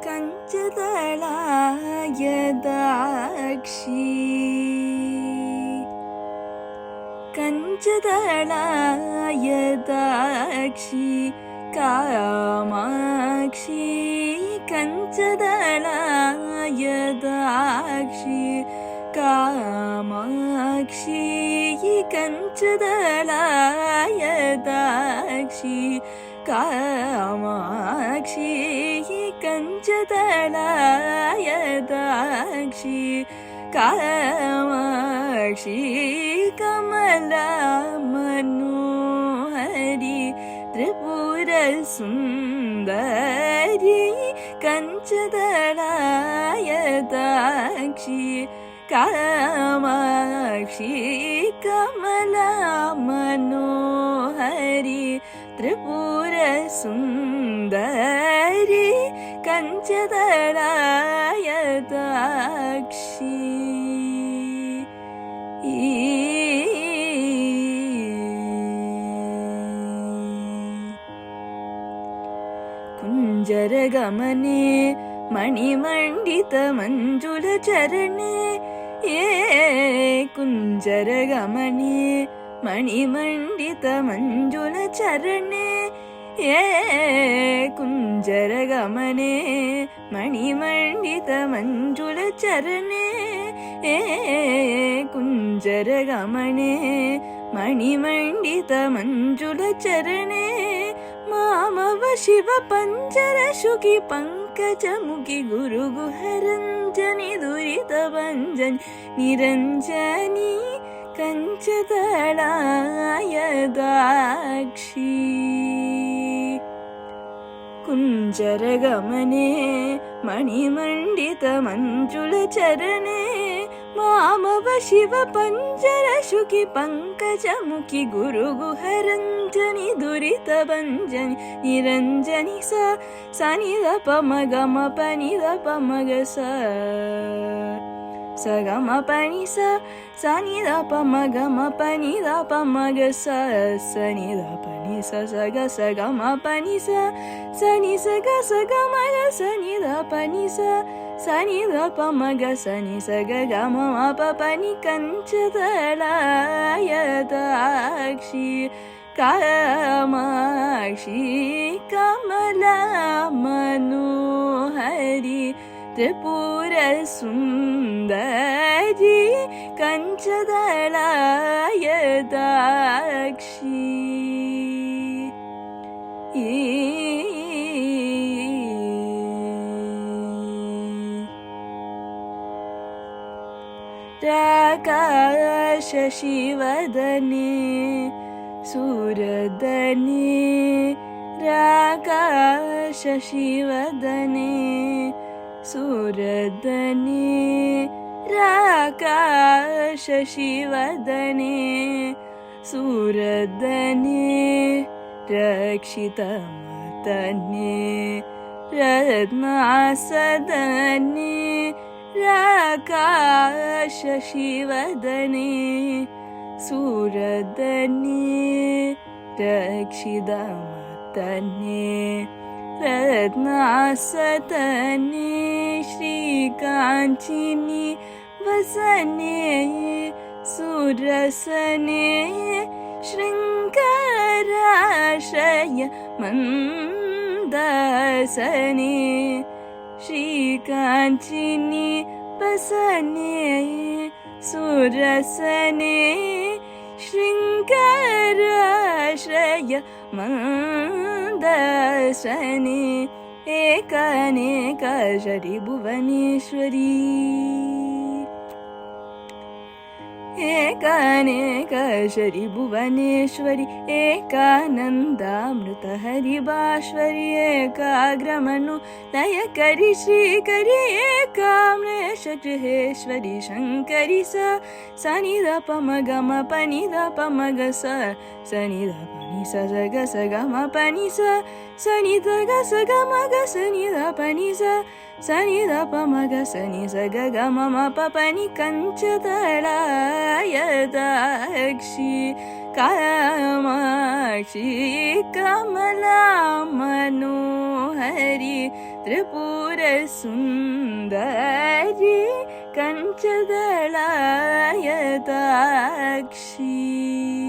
कंचदलायदाक्षी कंचदलायदाक्षी कामाक्षी कंचदलायदाक्षी कामाक्षी कंचदलायदाक्षी कामाक्षी कंचदलायदाक्षी कामाक्षी कमला मनोहरी त्रिपुरसुन्दरी कंचदलायदाक्षी कामाक्षी कमला मनोहरी त्रिपुरसुन्दरी कंचदलायदाक्षी कुञ्जरगमने मणिमण्डितमञ्जुलचरणे कुञ्जरगमने मणिमण्डितमञ्जुलचरणे कुञ्जरगमने मणिमण्डितमञ्जुलचरणे कुञ्जरगमने मणिमण्डितमञ्जुलचरणे मामव शिव पञ्जरशुकि पङ्कजमुखि गुरुगुहरञ्जनि दुरितभञ्जनि निरञ्जनी कंचदलायदाक्षी कुञ्जरगमने मणिमण्डितमञ्जुलचरणे मामव शिव पञ्जरशुकि पङ्कजमुखि गुरुगुहरञ्जनि दुरितभञ्जनि निरञ्जनि सा निधपमगमपनिधपमग सगमपनि सनिधपमगमपनिधपमग सनिधपनि सग सगमपनि सनि सग सगमग सनिधपनि सनिधपमग सनि सग गमपनि कंचदलायदाक्षी कामाक्षी कमला मनोहरी त्रिपुरसुन्दरी कंचदलायदाक्षी राकाशशिवदने सूरदने राकाशशिवदने सूरदने राकाशशिवदने सूरदने रक्षितमतने रत्नासदने राकाशशिवदने सूरदने रक्षितमतने रत्नासदने श्रीकाञ्चिनि वसने सुरसने शृङ्गाराश्रय मन्दसने श्रीकाञ्चिनि वसने सुरसने शृङ्गाराश्रय मन्दसने एकानेकाशरि भुवनेश्वरी एकानेकाशरि भुवनेश्वरि एकानन्दामृतहरिभाश्वरि एकाग्रमनु लयकरि श्रीकरि एकाम्रेशगृहेश्वरि शङ्करि सनिधपमगमपनिधपमग सनिधपनि सग सगमपनि सनिधग सगमग सनिधपनि सनिधपमग सनि सगमपनि कंचदलायदाक्षी कामाक्षी कमला मनोहरी ತ್ರಿಪುರ ಸುಂದರಿ ಕಂಚದಳಾಯತಾಕ್ಷಿ.